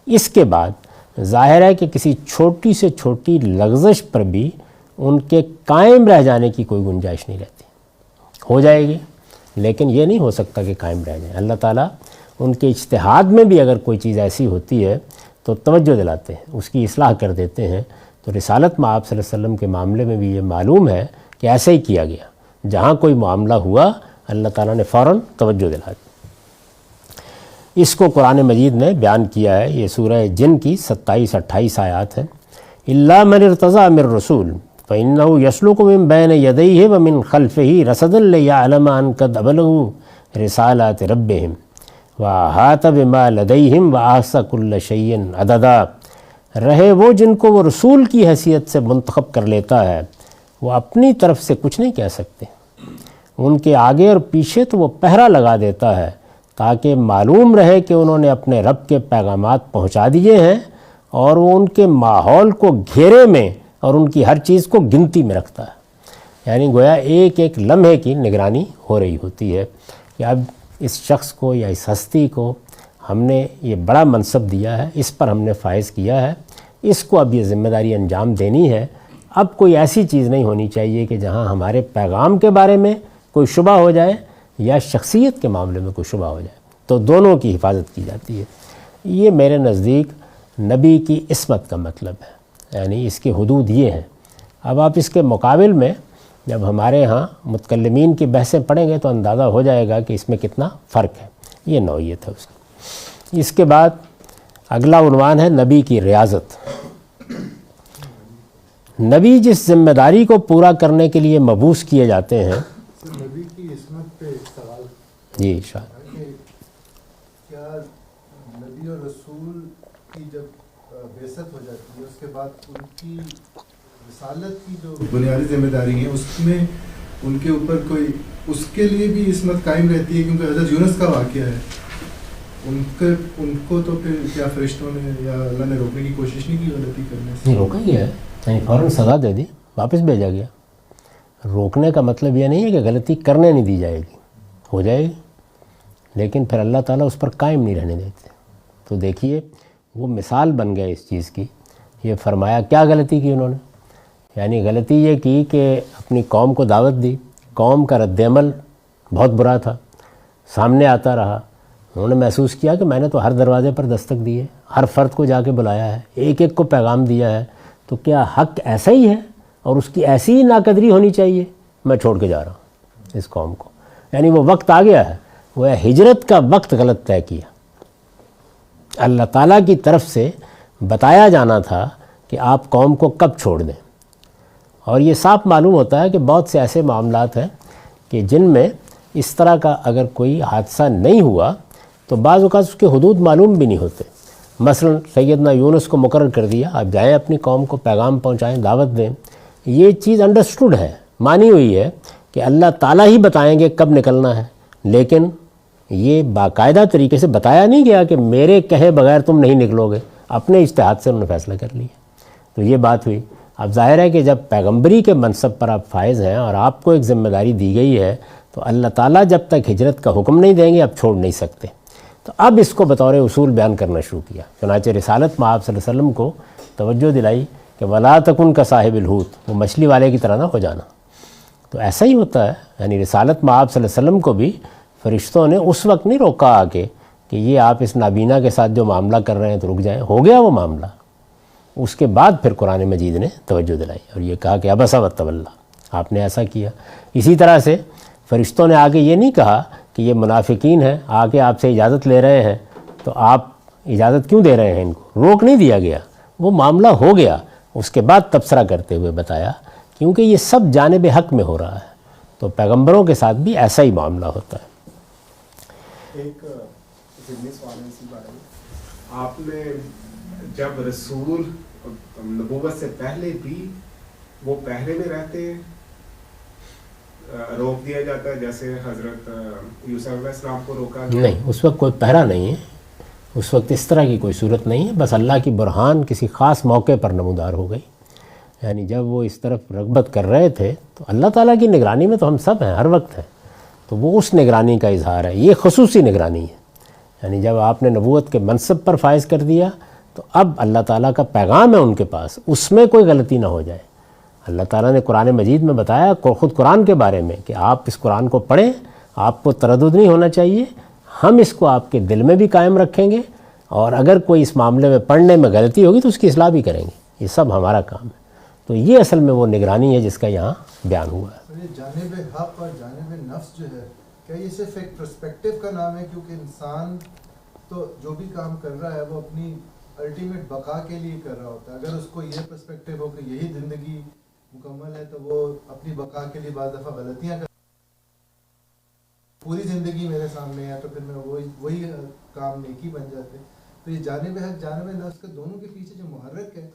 اس کے بعد ظاہر ہے کہ کسی چھوٹی سے چھوٹی لغزش پر بھی ان کے قائم رہ جانے کی کوئی گنجائش نہیں رہتی۔ ہو جائے گی لیکن یہ نہیں ہو سکتا کہ قائم رہ جائیں۔ اللہ تعالیٰ ان کے اجتہاد میں بھی اگر کوئی چیز ایسی ہوتی ہے تو توجہ دلاتے ہیں، اس کی اصلاح کر دیتے ہیں۔ تو رسالت میں آپ صلی اللہ علیہ وسلم کے معاملے میں بھی یہ معلوم ہے کہ ایسے ہی کیا گیا، جہاں کوئی معاملہ ہوا اللہ تعالیٰ نے فوراً توجہ دلا دی۔ اس کو قرآن مجید نے بیان کیا ہے، یہ سورہ جن کی 27-28 آیات ہیں۔ الا من ارتضى من رسول فإنه يسلك من بين يديه ومن خلفه رصدا ليعلم أن قد أبلغوا رسالات ربهم وأحاط بما لديهم وأحصى كل شيء عددا۔ رہے وہ جن کو وہ رسول کی حیثیت سے منتخب کر لیتا ہے، وہ اپنی طرف سے کچھ نہیں کہہ سکتے، ان کے آگے اور پیچھے تو وہ پہرا لگا دیتا ہے تاکہ معلوم رہے کہ انہوں نے اپنے رب کے پیغامات پہنچا دیے ہیں، اور وہ ان کے ماحول کو گھیرے میں اور ان کی ہر چیز کو گنتی میں رکھتا ہے۔ یعنی گویا ایک ایک لمحے کی نگرانی ہو رہی ہوتی ہے کہ اب اس شخص کو یا اس ہستی کو ہم نے یہ بڑا منصب دیا ہے، اس پر ہم نے فائز کیا ہے، اس کو اب یہ ذمہ داری انجام دینی ہے۔ اب کوئی ایسی چیز نہیں ہونی چاہیے کہ جہاں ہمارے پیغام کے بارے میں کوئی شبہ ہو جائے یا شخصیت کے معاملے میں کوئی شبہ ہو جائے، تو دونوں کی حفاظت کی جاتی ہے۔ یہ میرے نزدیک نبی کی عصمت کا مطلب ہے، یعنی اس کی حدود یہ ہیں۔ اب آپ اس کے مقابل میں جب ہمارے ہاں متکلمین کی بحثیں پڑھیں گے تو اندازہ ہو جائے گا کہ اس میں کتنا فرق ہے، یہ نوعیت ہے اس کی۔ اس کے بعد اگلا عنوان ہے نبی کی ریاضت۔ نبی جس ذمہ داری کو پورا کرنے کے لیے مبعوث کیے جاتے ہیں، نبی کی عصمت پہ ایک سوال جی شاید کیا نبی اور رسول کی جب بعثت ہو جاتی ہے اس کے بعد ان کی رسالت کی جو بنیادی ذمہ داری ہے اس میں ان کے اوپر کوئی اس کے لیے بھی عصمت قائم رہتی ہے؟ کیونکہ حضرت یونس کا واقعہ ہے، ان کو تو پھر کیا فرشتوں نے یا اللہ نے روکنے کی کوشش نہیں کی غلطی کرنے سے؟ نہیں روکا گیا ہے، یعنی فوراً سزا دے دی, واپس بھیجا گیا. روکنے کا مطلب یہ نہیں ہے کہ غلطی کرنے نہیں دی جائے گی, ہو جائے گی, لیکن پھر اللہ تعالیٰ اس پر قائم نہیں رہنے دیتے. تو دیکھیے وہ مثال بن گیا اس چیز کی. یہ فرمایا کیا غلطی کی انہوں نے, یعنی غلطی یہ کی کہ اپنی قوم کو دعوت دی, قوم کا رد عمل بہت برا تھا, سامنے آتا رہا. انہوں نے محسوس کیا کہ میں نے تو ہر دروازے پر دستک دی ہے, ہر فرد کو جا کے بلایا ہے, ایک ایک کو پیغام دیا ہے, تو کیا حق ایسا ہی ہے اور اس کی ایسی ہی ناقدری ہونی چاہیے؟ میں چھوڑ کے جا رہا ہوں اس قوم کو. یعنی وہ وقت آ گیا ہے, وہ ہجرت کا وقت غلط طے کیا. اللہ تعالیٰ کی طرف سے بتایا جانا تھا کہ آپ قوم کو کب چھوڑ دیں. اور یہ صاف معلوم ہوتا ہے کہ بہت سے ایسے معاملات ہیں کہ جن میں اس طرح کا اگر کوئی حادثہ نہیں ہوا تو بعض اوقات اس کے حدود معلوم بھی نہیں ہوتے. مثلا سیدنا یونس کو مقرر کر دیا, آپ جائیں اپنی قوم کو پیغام پہنچائیں, دعوت دیں. یہ چیز انڈرسٹوڈ ہے, مانی ہوئی ہے کہ اللہ تعالیٰ ہی بتائیں گے کب نکلنا ہے, لیکن یہ باقاعدہ طریقے سے بتایا نہیں گیا کہ میرے کہے بغیر تم نہیں نکلو گے. اپنے اجتہاد سے انہوں نے فیصلہ کر لیا. تو یہ بات ہوئی. اب ظاہر ہے کہ جب پیغمبری کے منصب پر آپ فائز ہیں اور آپ کو ایک ذمہ داری دی گئی ہے تو اللہ تعالیٰ جب تک ہجرت کا حکم نہیں دیں گے اب چھوڑ نہیں سکتے. تو اب اس کو بطور اصول بیان کرنا شروع کیا. چنانچہ رسالت میں آپ صلی اللہ علیہ وسلم کو توجہ دلائی کہ ولا تکن کا صاحب الحوت, وہ مچھلی والے کی طرح نہ ہو جانا. تو ایسا ہی ہوتا ہے, یعنی رسالت میں آپ صلی اللہ علیہ وسلم کو بھی فرشتوں نے اس وقت نہیں روکا آ کے کہ یہ آپ اس نابینا کے ساتھ جو معاملہ کر رہے ہیں تو رک جائیں, ہو گیا وہ معاملہ. اس کے بعد پھر قرآن مجید نے توجہ دلائی اور یہ کہا کہ عبس وتولی, آپ نے ایسا کیا. اسی طرح سے فرشتوں نے آگے یہ نہیں کہا کہ یہ منافقین ہیں, آ کے آپ سے اجازت لے رہے ہیں تو آپ اجازت کیوں دے رہے ہیں ان کو, روک نہیں دیا گیا, وہ معاملہ ہو گیا. اس کے بعد تبصرہ کرتے ہوئے بتایا کیونکہ یہ سب جانب حق میں ہو رہا ہے, تو پیغمبروں کے ساتھ بھی ایسا ہی معاملہ ہوتا ہے. ایک ضمنی سوال ہے اسی بارے میں, آپ نے جب رسول نبوت سے پہلے بھی وہ پہلے میں رہتے روک دیا جاتا ہے جیسے حضرت یوسف علیہ السلام کو روکا گیا؟ نہیں, اس وقت کوئی پہرا نہیں ہے, اس وقت اس طرح کی کوئی صورت نہیں ہے. بس اللہ کی برہان کسی خاص موقع پر نمودار ہو گئی. یعنی جب وہ اس طرف رغبت کر رہے تھے تو اللہ تعالیٰ کی نگرانی میں تو ہم سب ہیں, ہر وقت ہیں, تو وہ اس نگرانی کا اظہار ہے. یہ خصوصی نگرانی ہے. یعنی جب آپ نے نبوت کے منصب پر فائز کر دیا تو اب اللہ تعالیٰ کا پیغام ہے ان کے پاس, اس میں کوئی غلطی نہ ہو جائے. اللہ تعالیٰ نے قرآن مجید میں بتایا خود قرآن کے بارے میں کہ آپ اس قرآن کو پڑھیں, آپ کو تردد نہیں ہونا چاہیے, ہم اس کو آپ کے دل میں بھی قائم رکھیں گے, اور اگر کوئی اس معاملے میں پڑھنے میں غلطی ہوگی تو اس کی اصلاح بھی کریں گے. یہ سب ہمارا کام ہے. تو یہ اصل میں وہ نگرانی ہے جس کا یہاں بیان ہوا ہے. جانب حق اور جانب نفس جو ہے, کیا یہ صرف ایک پرسپیکٹیو کا نام ہے؟ کیونکہ انسان تو جو بھی کام کر رہا ہے وہ اپنی الٹیمیٹ بقا کے لیے کر رہا ہوتا ہے. اگر اس کو یہ پرسپیکٹیو ہو کہ یہی زندگی مکمل ہے تو وہ اپنی بقا کے لیے بعض دفعہ غلطیاں کر, پوری زندگی میرے سامنے ہے تو پھر میں وہی کام نیکی بن جاتے. تو یہ جانب حق جانب نفس کے دونوں کے پیچھے جو محرک ہے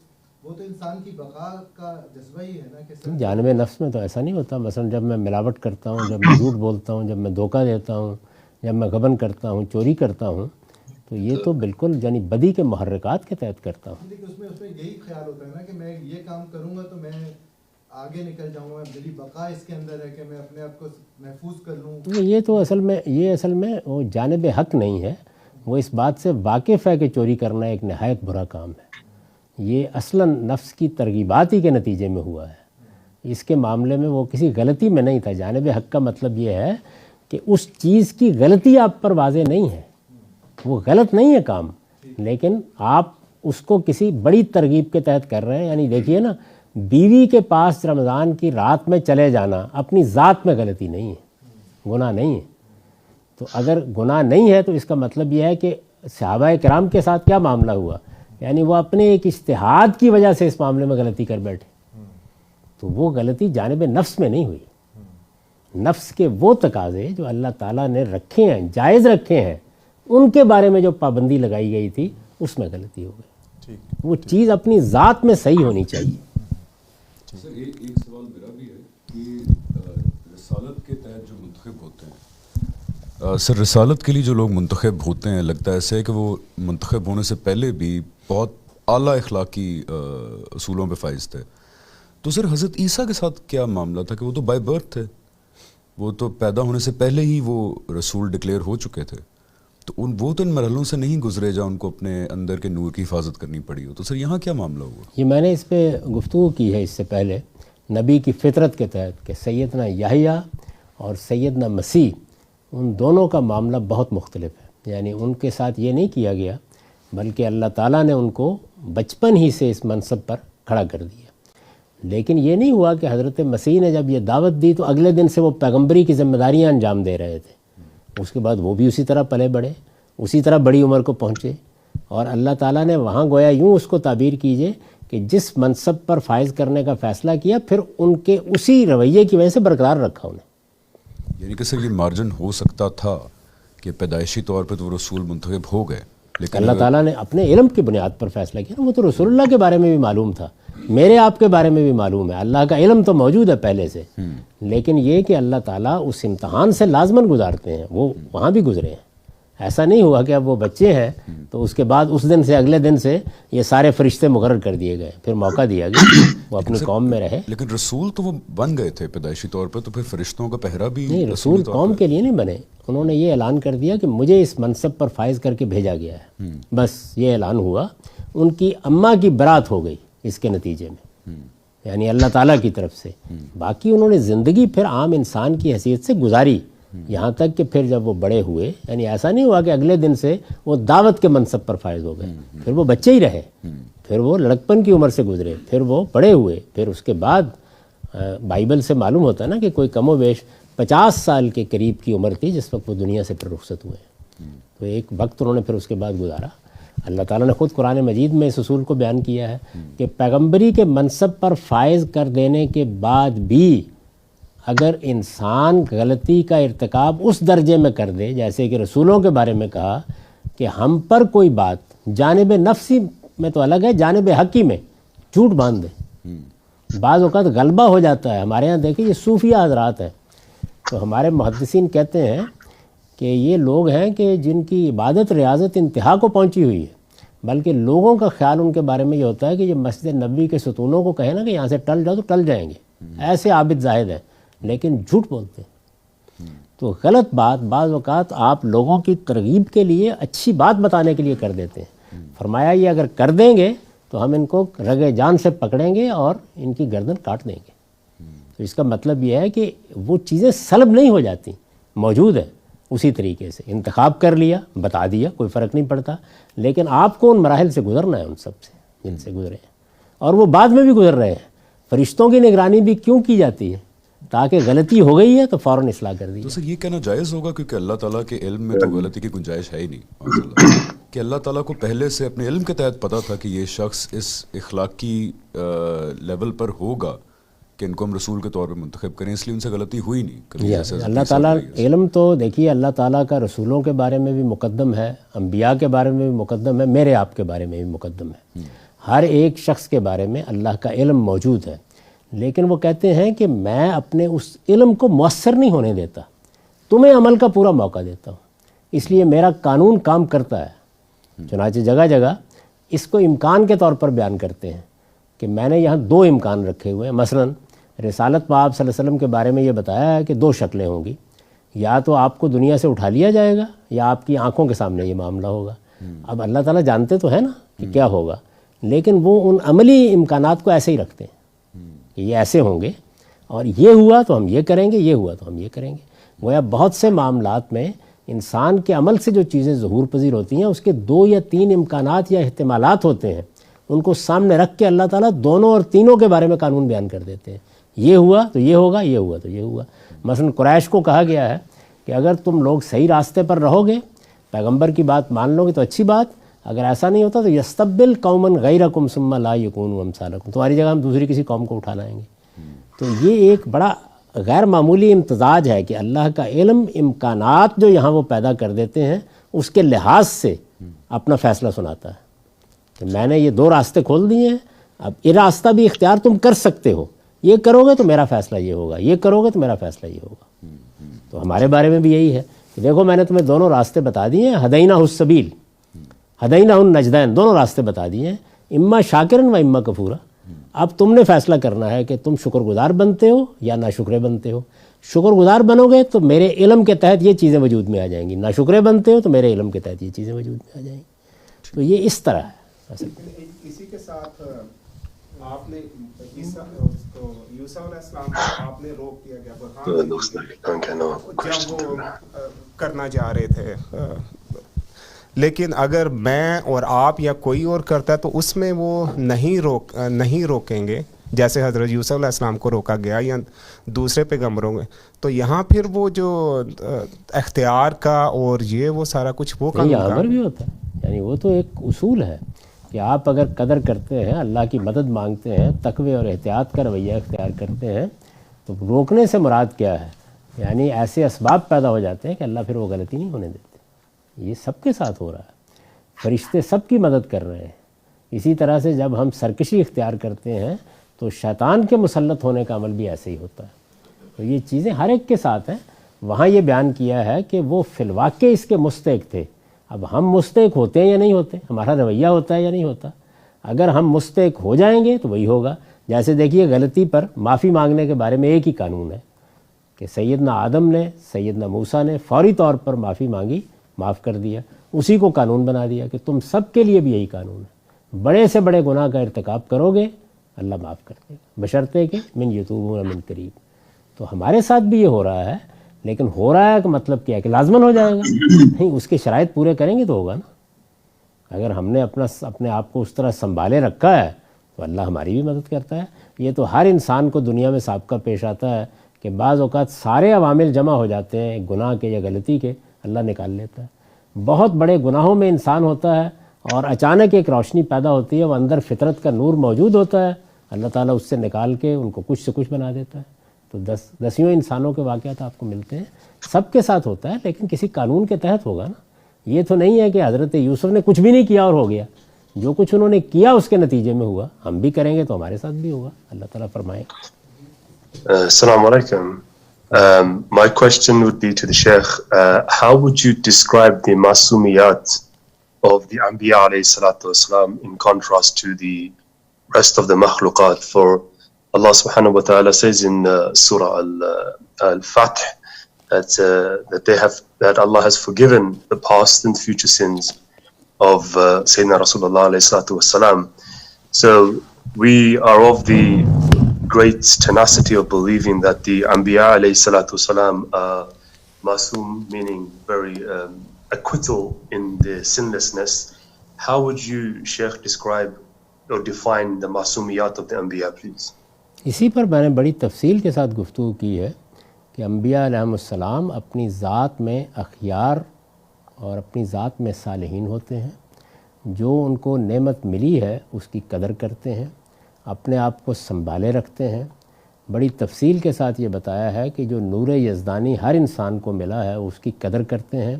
وہ تو انسان کی بقا کا جذبہ ہی ہے نا. کہ جانب نفس میں تو ایسا نہیں ہوتا. مثلا جب میں ملاوٹ کرتا ہوں, جب میں جھوٹ بولتا ہوں, جب میں دھوکہ دیتا ہوں, جب میں غبن کرتا ہوں, چوری کرتا ہوں, تو یہ تو بالکل یعنی بدی کے محرکات کے تحت کرتا ہوں. لیکن اس میں یہی خیال ہوتا ہے نا کہ میں یہ کام کروں گا تو میں آگے نکل جاؤں گا, میری بقا اس کے اندر ہے کہ میں اپنے آپ کو محفوظ کر لوں. یہ تو اصل میں وہ جانب حق نہیں ہے. وہ اس بات سے واقف ہے کہ چوری کرنا ایک نہایت برا کام ہے. یہ اصلاً نفس کی ترغیبات ہی کے نتیجے میں ہوا ہے. اس کے معاملے میں وہ کسی غلطی میں نہیں تھا. جانب حق کا مطلب یہ ہے کہ اس چیز کی غلطی آپ پر واضح نہیں ہے, وہ غلط نہیں ہے کام, لیکن آپ اس کو کسی بڑی ترغیب کے تحت کر رہے ہیں. یعنی دیکھیے نا, بیوی کے پاس رمضان کی رات میں چلے جانا اپنی ذات میں غلطی نہیں ہے, گناہ نہیں ہے. تو اگر گناہ نہیں ہے تو اس کا مطلب یہ ہے کہ صحابہ کرام کے ساتھ کیا معاملہ ہوا, یعنی وہ اپنے ایک اجتہاد کی وجہ سے اس معاملے میں غلطی کر بیٹھے. تو وہ غلطی جانب نفس میں نہیں ہوئی. نفس کے وہ تقاضے جو اللہ تعالیٰ نے رکھے ہیں, جائز رکھے ہیں, ان کے بارے میں جو پابندی لگائی گئی تھی اس میں غلطی ہو گئی. وہ چیز اپنی ذات میں صحیح ہونی چاہیے. سر ایک سوال میرا بھی ہے کہ رسالت کے تحت جو منتخب ہوتے ہیں, سر رسالت کے لیے جو لوگ منتخب ہوتے ہیں, لگتا ہے ایسے ہے کہ وہ منتخب ہونے سے پہلے بھی بہت اعلیٰ اخلاقی اصولوں پہ فائز تھے. تو سر حضرت عیسیٰ کے ساتھ کیا معاملہ تھا کہ وہ تو بائی برتھ تھے, وہ تو پیدا ہونے سے پہلے ہی وہ رسول ڈکلیئر ہو چکے تھے, تو وہ تو ان مرحلوں سے نہیں گزرے جہاں ان کو اپنے اندر کے نور کی حفاظت کرنی پڑی ہو. تو سر یہاں کیا معاملہ ہوا؟ یہ میں نے اس پہ گفتگو کی ہے اس سے پہلے, نبی کی فطرت کے تحت کہ سیدنا یحییٰ اور سیدنا مسیح ان دونوں کا معاملہ بہت مختلف ہے. یعنی ان کے ساتھ یہ نہیں کیا گیا بلکہ اللہ تعالیٰ نے ان کو بچپن ہی سے اس منصب پر کھڑا کر دیا. لیکن یہ نہیں ہوا کہ حضرت مسیح نے جب یہ دعوت دی تو اگلے دن سے وہ پیغمبری کی ذمہ داریاں انجام دے رہے تھے. اس کے بعد وہ بھی اسی طرح پلے بڑھے, اسی طرح بڑی عمر کو پہنچے, اور اللہ تعالیٰ نے وہاں گویا یوں اس کو تعبیر کیجئے کہ جس منصب پر فائز کرنے کا فیصلہ کیا پھر ان کے اسی رویے کی وجہ سے برقرار رکھا انہیں. یعنی کہ سر یہ مارجن ہو سکتا تھا کہ پیدائشی طور پہ تو وہ رسول منتخب ہو گئے, لیکن اللہ تعالیٰ نے اپنے علم کی بنیاد پر فیصلہ کیا. وہ تو رسول اللہ کے بارے میں بھی معلوم تھا, میرے آپ کے بارے میں بھی معلوم ہے, اللہ کا علم تو موجود ہے پہلے سے, لیکن یہ کہ اللہ تعالیٰ اس امتحان سے لازماً گزارتے ہیں, وہ وہاں بھی گزرے ہیں. ایسا نہیں ہوا کہ اب وہ بچے ہیں تو اس کے بعد اس دن سے اگلے دن سے یہ سارے فرشتے مقرر کر دیے گئے, پھر موقع دیا گیا وہ اپنی قوم میں رہے. لیکن رسول تو وہ بن گئے تھے پیدائشی طور پہ, تو پھر فرشتوں کا پہرا بھی نہیں, رسول قوم کے لیے نہیں بنے. انہوں نے یہ اعلان کر دیا کہ مجھے اس منصب پر فائز کر کے بھیجا گیا ہے, بس یہ اعلان ہوا. ان کی اماں کی برات ہو گئی اس کے نتیجے میں, یعنی اللہ تعالیٰ کی طرف سے. باقی انہوں نے زندگی پھر عام انسان کی حیثیت سے گزاری, یہاں تک کہ پھر جب وہ بڑے ہوئے, یعنی ایسا نہیں ہوا کہ اگلے دن سے وہ دعوت کے منصب پر فائز ہو گئے, پھر وہ بچے ہی رہے, پھر وہ لڑکپن کی عمر سے گزرے, پھر وہ بڑے ہوئے, پھر اس کے بعد بائبل سے معلوم ہوتا ہے نا کہ کوئی کم و بیش 50 سال کے قریب کی عمر تھی جس وقت وہ دنیا سے پھر رخصت ہوئے. تو ایک وقت انہوں نے پھر اس کے بعد گزارا. اللہ تعالیٰ نے خود قرآن مجید میں اس اصول کو بیان کیا ہے کہ پیغمبری کے منصب پر فائز کر دینے کے بعد بھی اگر انسان غلطی کا ارتکاب اس درجے میں کر دے, جیسے کہ رسولوں کے بارے میں کہا کہ ہم پر کوئی بات جانب نفسی میں تو الگ ہے, جانب حقی میں جھوٹ باندھ دے, بعض اوقات غلبہ ہو جاتا ہے. ہمارے ہاں دیکھیں یہ صوفیہ حضرات ہیں, تو ہمارے محدثین کہتے ہیں کہ یہ لوگ ہیں کہ جن کی عبادت ریاضت انتہا کو پہنچی ہوئی ہے, بلکہ لوگوں کا خیال ان کے بارے میں یہ ہوتا ہے کہ یہ مسجد نبوی کے ستونوں کو کہیں نا کہ یہاں سے ٹل جاؤ تو ٹل جائیں گے, ایسے عابد زاہد ہیں, لیکن جھوٹ بولتے ہیں. تو غلط بات بعض اوقات آپ لوگوں کی ترغیب کے لیے اچھی بات بتانے کے لیے کر دیتے ہیں. فرمایا یہ اگر کر دیں گے تو ہم ان کو رگے جان سے پکڑیں گے اور ان کی گردن کاٹ دیں گے. تو اس کا مطلب یہ ہے کہ وہ چیزیں سلب نہیں ہو جاتی, موجود ہے اسی طریقے سے. انتخاب کر لیا, بتا دیا, کوئی فرق نہیں پڑتا, لیکن آپ کو ان مراحل سے گزرنا ہے, ان سب سے جن سے گزرے ہیں, اور وہ بعد میں بھی گزر رہے ہیں. فرشتوں کی نگرانی بھی کیوں کی جاتی ہے؟ تاکہ غلطی ہو گئی ہے تو فوراً اصلاح کر دی. تو سر یہ کہنا جائز ہوگا کیونکہ اللہ تعالیٰ کے علم میں تو غلطی کی گنجائش ہے ہی نہیں, کہ اللہ تعالیٰ کو پہلے سے اپنے علم کے تحت پتہ تھا کہ یہ شخص اس اخلاقی لیول پر ہوگا کہ ان کو ہم رسول کے طور پہ منتخب کریں, اس لیے ان سے غلطی ہوئی نہیں. اللہ تعالیٰ علم تو دیکھیے, اللہ تعالیٰ کا رسولوں کے بارے میں بھی مقدم ہے, انبیاء کے بارے میں بھی مقدم ہے, میرے آپ کے بارے میں بھی مقدم ہے. ہر ایک شخص کے بارے میں اللہ کا علم موجود ہے, لیکن وہ کہتے ہیں کہ میں اپنے اس علم کو مؤثر نہیں ہونے دیتا, تمہیں عمل کا پورا موقع دیتا ہوں, اس لیے میرا قانون کام کرتا ہے. چنانچہ جگہ جگہ اس کو امکان کے طور پر بیان کرتے ہیں کہ میں نے یہاں 2 امکان رکھے ہوئے ہیں. مثلاً رسالت میں آپ صلی اللہ علیہ وسلم کے بارے میں یہ بتایا ہے کہ 2 شکلیں ہوں گی, یا تو آپ کو دنیا سے اٹھا لیا جائے گا یا آپ کی آنکھوں کے سامنے یہ معاملہ ہوگا. اب اللہ تعالیٰ جانتے تو ہے نا کہ کیا ہوگا, لیکن وہ ان عملی امکانات کو ایسے ہی رکھتے ہیں کہ یہ ایسے ہوں گے, اور یہ ہوا تو ہم یہ کریں گے, یہ ہوا تو ہم یہ کریں گے. گویا بہت سے معاملات میں انسان کے عمل سے جو چیزیں ظہور پذیر ہوتی ہیں اس کے 2 یا 3 امکانات یا احتمالات ہوتے ہیں, ان کو سامنے رکھ کے اللہ تعالیٰ دونوں اور تینوں کے بارے میں قانون بیان کر دیتے ہیں. یہ ہوا تو یہ ہوگا, یہ ہوا تو یہ ہوا. مثلا قریش کو کہا گیا ہے کہ اگر تم لوگ صحیح راستے پر رہو گے, پیغمبر کی بات مان لو گے تو اچھی بات, اگر ایسا نہیں ہوتا تو یستبدل قوما غیرکم ثم لا یکونوا امثالکم, تمہاری جگہ ہم دوسری کسی قوم کو اٹھا لائیں گے. تو یہ ایک بڑا غیر معمولی امتزاج ہے کہ اللہ کا علم امکانات جو یہاں وہ پیدا کر دیتے ہیں اس کے لحاظ سے اپنا فیصلہ سناتا ہے کہ میں نے یہ 2 راستے کھول دیے ہیں, اب یہ راستہ بھی اختیار تم کر سکتے ہو, یہ کرو گے تو میرا فیصلہ یہ ہوگا, یہ کرو گے تو میرا فیصلہ یہ ہوگا. تو ہمارے بارے میں بھی یہی ہے کہ دیکھو میں نے تمہیں 2 راستے بتا دیے ہیں, ہدینہ السبیل, ہدینہ النجدین, 2 راستے بتا دیے ہیں, اما شاکرن و اما کفورا. اب تم نے فیصلہ کرنا ہے کہ تم شکر گزار بنتے ہو یا ناشکرے بنتے ہو. شکر گزار بنو گے تو میرے علم کے تحت یہ چیزیں وجود میں آ جائیں گی، ناشکرے بنتے ہو تو میرے علم کے تحت یہ چیزیں وجود میں آ جائیں گی. تو یہ اس طرح ہے. اسی کے ساتھ آپ نے یوسف علیہ السلام کو آپ نے روک دیا گیا جب وہ کرنا چاہ رہے تھے، لیکن اگر میں اور آپ یا کوئی اور کرتا ہے تو اس میں وہ نہیں روکیں گے جیسے حضرت یوسف علیہ السلام کو روکا گیا یا دوسرے پیغمبروں میں. تو یہاں پھر وہ جو اختیار کا اور یہ وہ سارا کچھ وہ کام یہاں پر بھی ہوتا ہے. یعنی وہ تو ایک اصول ہے کہ آپ اگر قدر کرتے ہیں، اللہ کی مدد مانگتے ہیں، تقوی اور احتیاط کا رویہ اختیار کرتے ہیں، تو روکنے سے مراد کیا ہے؟ یعنی ایسے اسباب پیدا ہو جاتے ہیں کہ اللہ پھر وہ غلطی نہیں ہونے دیتے. یہ سب کے ساتھ ہو رہا ہے. فرشتے سب کی مدد کر رہے ہیں. اسی طرح سے جب ہم سرکشی اختیار کرتے ہیں تو شیطان کے مسلط ہونے کا عمل بھی ایسے ہی ہوتا ہے. تو یہ چیزیں ہر ایک کے ساتھ ہیں. وہاں یہ بیان کیا ہے کہ وہ فی الواقع اس کے مستحق تھے. اب ہم مستحق ہوتے ہیں یا نہیں ہوتے، ہمارا رویہ ہوتا ہے یا نہیں ہوتا. اگر ہم مستحق ہو جائیں گے تو وہی ہوگا. جیسے دیکھیے غلطی پر معافی مانگنے کے بارے میں ایک ہی قانون ہے کہ سیدنا آدم نے، سیدنا موسیٰ نے فوری طور پر معافی مانگی، معاف کر دیا. اسی کو قانون بنا دیا کہ تم سب کے لیے بھی یہی قانون ہے. بڑے سے بڑے گناہ کا ارتکاب کرو گے اللہ معاف کر دے گا، بشرطے کہ من یتوبون من قریب. تو ہمارے ساتھ بھی یہ ہو رہا ہے. لیکن ہو رہا ہے کہ مطلب کیا ہے کہ لازماً ہو جائے گا؟ نہیں، اس کے شرائط پورے کریں گے تو ہوگا نا. اگر ہم نے اپنے آپ کو اس طرح سنبھالے رکھا ہے تو اللہ ہماری بھی مدد کرتا ہے. یہ تو ہر انسان کو دنیا میں سابقہ پیش آتا ہے کہ بعض اوقات سارے عوامل جمع ہو جاتے ہیں گناہ کے یا غلطی کے، اللہ نکال لیتا ہے. بہت بڑے گناہوں میں انسان ہوتا ہے اور اچانک ایک روشنی پیدا ہوتی ہے، وہ اندر فطرت کا نور موجود ہوتا ہے، اللہ تعالیٰ اس سے نکال کے ان کو کچھ سے کچھ بنا دیتا ہے. تو دسیوں انسانوں کے واقعات آپ کو ملتے ہیں. سب کے ساتھ ہوتا ہے لیکن کسی قانون کے تحت ہوگا نا. یہ تو نہیں ہے کہ حضرت یوسف نے کچھ بھی نہیں کیا اور ہو گیا. جو کچھ انہوں نے کیا اس کے نتیجے میں ہوا. ہم بھی کریں گے تو ہمارے ساتھ بھی ہوگا. اللہ تعالیٰ فرمائے. Assalamu alaikum. My question would be to the Sheikh. How would you describe the masumiyat of the Anbiya alayhi salatu wasalam in contrast to the rest of the makhluqat? For Allah subhanahu wa ta'ala says in Surah Al-Fath that Allah has forgiven the past and future sins of Sayyidina Rasulullah alayhi salatu wasalam. So we are of the great tenacity of believing that the Anbiya alayhi salatu wasalam are masum, meaning very acquittal in the sinlessness. How would you, Sheikh, describe or define the masumiyat of the Anbiya, please? اسی پر میں نے بڑی تفصیل کے ساتھ گفتگو کی ہے کہ انبیاء علیہم السلام اپنی ذات میں اخیار اور اپنی ذات میں صالحین ہوتے ہیں. جو ان کو نعمت ملی ہے اس کی قدر کرتے ہیں، اپنے آپ کو سنبھالے رکھتے ہیں. بڑی تفصیل کے ساتھ یہ بتایا ہے کہ جو نور یزدانی ہر انسان کو ملا ہے اس کی قدر کرتے ہیں،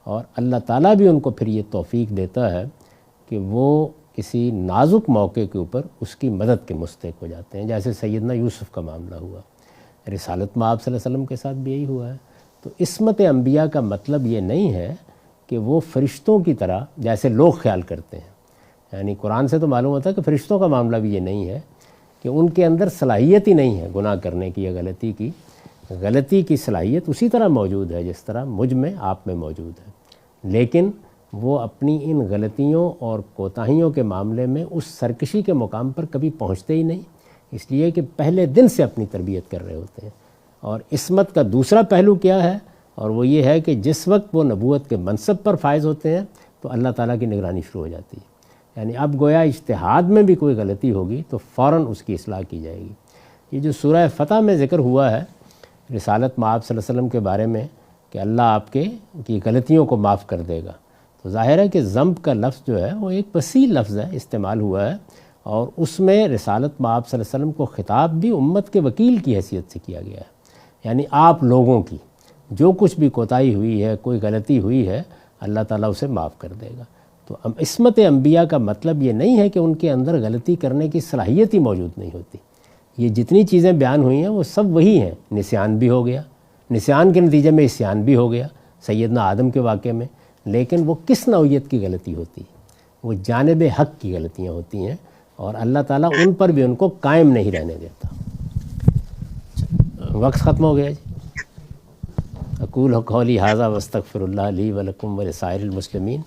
اور اللہ تعالیٰ بھی ان کو پھر یہ توفیق دیتا ہے کہ وہ کسی نازک موقع کے اوپر اس کی مدد کے مستحق ہو جاتے ہیں. جیسے سیدنا یوسف کا معاملہ ہوا، رسالت میں آپ صلی اللہ علیہ وسلم کے ساتھ بھی یہی ہوا ہے. تو عصمت انبیاء کا مطلب یہ نہیں ہے کہ وہ فرشتوں کی طرح جیسے لوگ خیال کرتے ہیں. یعنی قرآن سے تو معلوم ہوتا ہے کہ فرشتوں کا معاملہ بھی یہ نہیں ہے کہ ان کے اندر صلاحیت ہی نہیں ہے گناہ کرنے کی یا غلطی کی. غلطی کی صلاحیت اسی طرح موجود ہے جس طرح مجھ میں آپ میں موجود ہے، لیکن وہ اپنی ان غلطیوں اور کوتاہیوں کے معاملے میں اس سرکشی کے مقام پر کبھی پہنچتے ہی نہیں، اس لیے کہ پہلے دن سے اپنی تربیت کر رہے ہوتے ہیں. اور عصمت کا دوسرا پہلو کیا ہے، اور وہ یہ ہے کہ جس وقت وہ نبوت کے منصب پر فائز ہوتے ہیں تو اللہ تعالیٰ کی نگرانی شروع ہو جاتی ہے. یعنی اب گویا اجتہاد میں بھی کوئی غلطی ہوگی تو فوراً اس کی اصلاح کی جائے گی. یہ جو سورہ فتح میں ذکر ہوا ہے رسالت میں آپ صلی اللہ علیہ وسلم کے بارے میں کہ اللہ آپ کی غلطیوں کو معاف کر دے گا، تو ظاہر ہے کہ ذنب کا لفظ جو ہے وہ ایک وسیع لفظ ہے، استعمال ہوا ہے، اور اس میں رسالت میں آپ صلی اللہ علیہ وسلم کو خطاب بھی امت کے وکیل کی حیثیت سے کیا گیا ہے. یعنی آپ لوگوں کی جو کچھ بھی کوتاہی ہوئی ہے، کوئی غلطی ہوئی ہے، اللہ تعالیٰ اسے معاف کر دے گا. تو عصمت انبیاء کا مطلب یہ نہیں ہے کہ ان کے اندر غلطی کرنے کی صلاحیت ہی موجود نہیں ہوتی. یہ جتنی چیزیں بیان ہوئی ہیں وہ سب وہی ہیں. نسیان بھی ہو گیا، نسیان کے نتیجے میں عصیان بھی ہو گیا سیدنا آدم کے واقعے میں، لیکن وہ کس نوعیت کی غلطی ہوتی ہے؟ وہ جانب حق کی غلطیاں ہوتی ہیں، اور اللہ تعالیٰ ان پر بھی ان کو قائم نہیں رہنے دیتا۔ وقت ختم ہو گیا جی۔ اقول قولی ھذا واستغفر اللہ لی ولکم ولسائر المسلمین۔